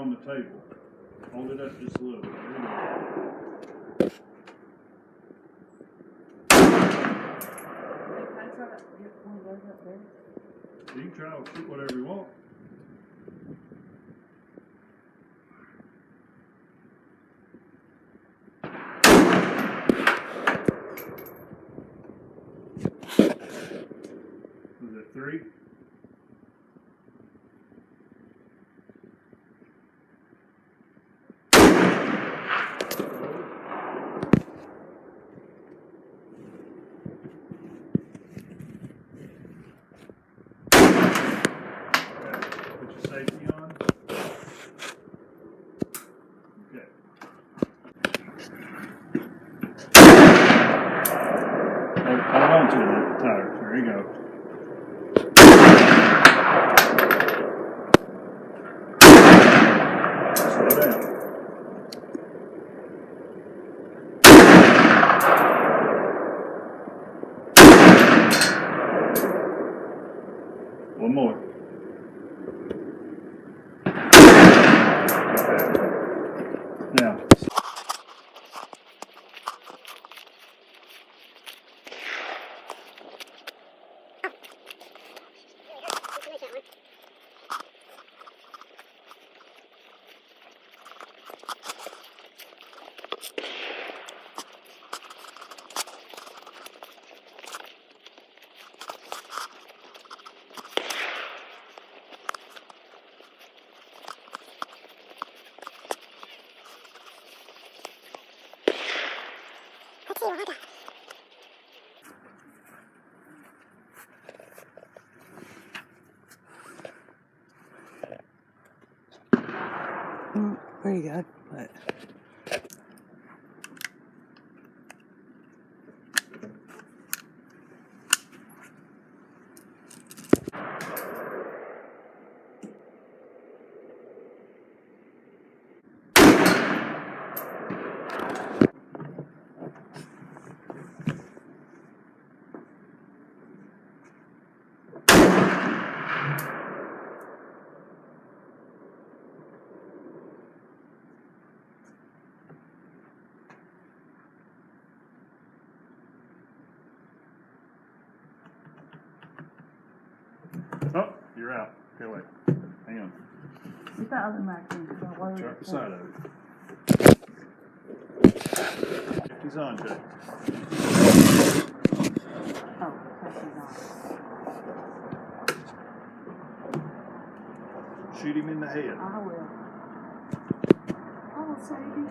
on the table. Hold it up just a little bit. There you go. You can try to shoot whatever you want. Was it 3? Put your safety on. Okay. Hold on to the tire. There you go. Slow down. One more. Now. Pretty good, but Oh, you're out. Okay, wait. Hang on. it's the other magazine. Sharp the side of it. He's on, Jay. Oh, pressing on. Shoot him in the head. I will. Oh, Sadie.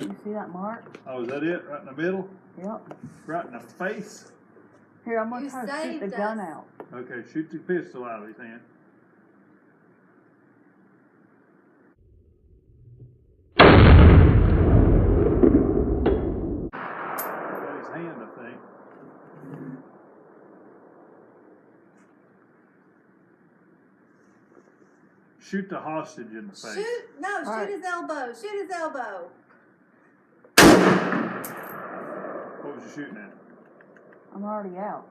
You see that mark? Oh, is that it? Right in the middle? Yep. Right in the face? Here, I'm gonna You try to shoot the saved gun us. out. Okay, shoot the pistol out of his hand. Got his hand, I think. Shoot the hostage in the face. Shoot right. his elbow. Shoot his elbow. What was you shooting at? I'm already out.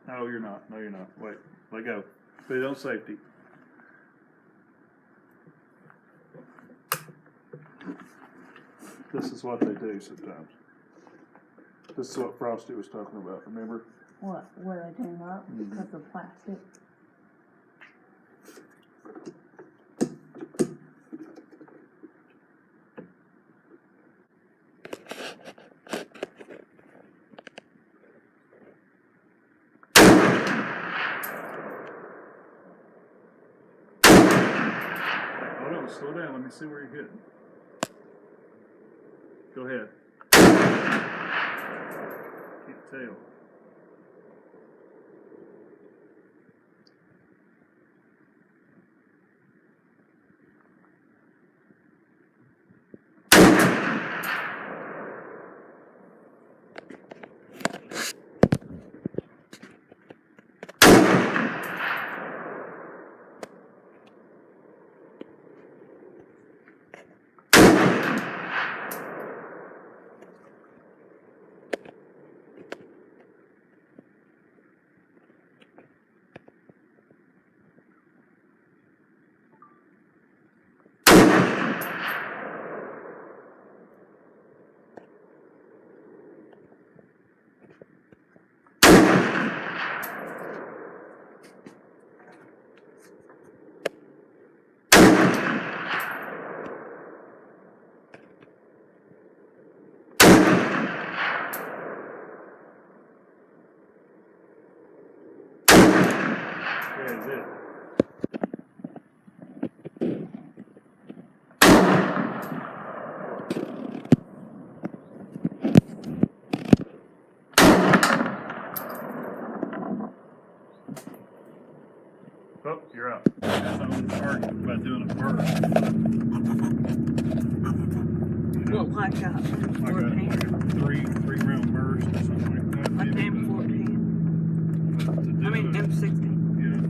No, you're not. No, you're not. Wait, let go. Put it on safety. This is what they do sometimes. This is what Frosty was talking about, remember? What? Where they turn up because of plastic? Hold on, slow down. Let me see where you're hitting. Go ahead. Can't tell. you're out. That's the only target about doing a burst. Well, like a Like a 14. three round burst or something like that. Like Maybe M14. to do I mean, it. M16. Yeah.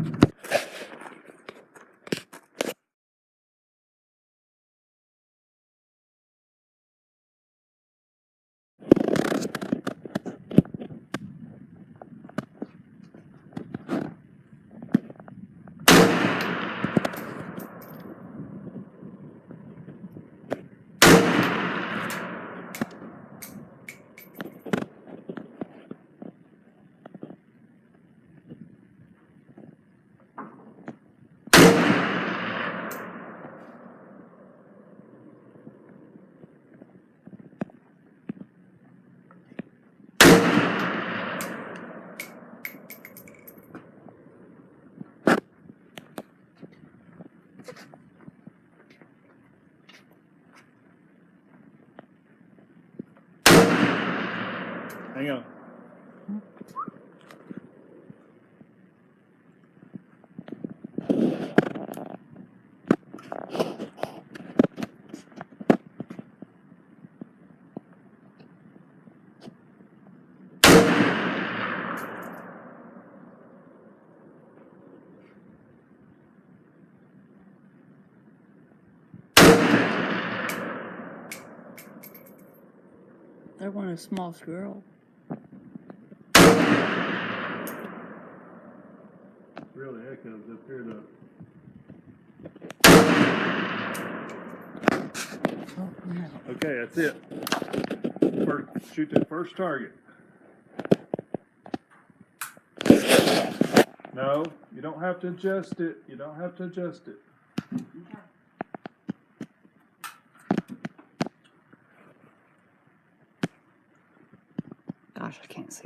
Hang on. They want a small squirrel. Really echoes up here though. Oh, no. Okay, that's it. Shoot that first target. No, you don't have to adjust it. You don't have to adjust it. Gosh, I can't see.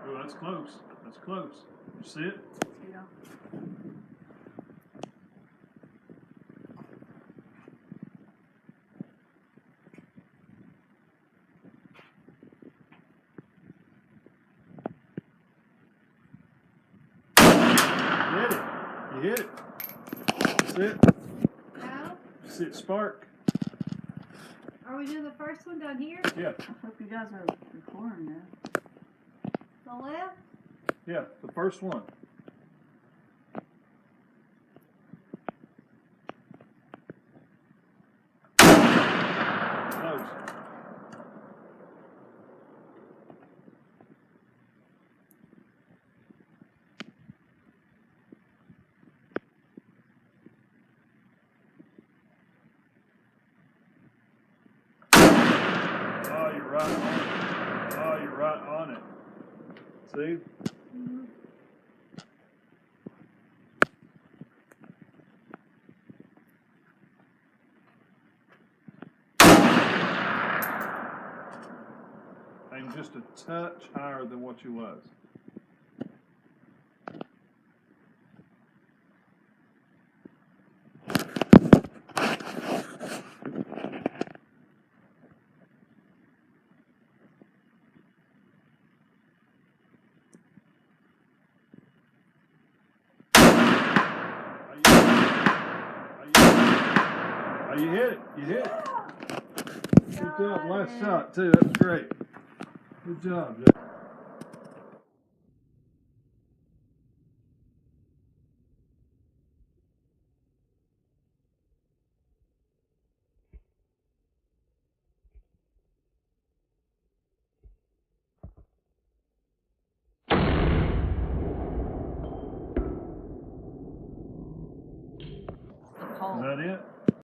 Oh, that's close. That's close. You see it? Yeah. Hit it. You hit it. That's it. No? You see it spark? Are we doing the first one down here? Yeah. I hope you guys are recording this. The left? Yeah, the first one. Close. Oh, you're right on it. Oh, you're right on it. See? And just a touch higher than what you was. Oh, you hit it. You hit it. Good job. Last shot, too. That's great. Good job, Jeff. that it?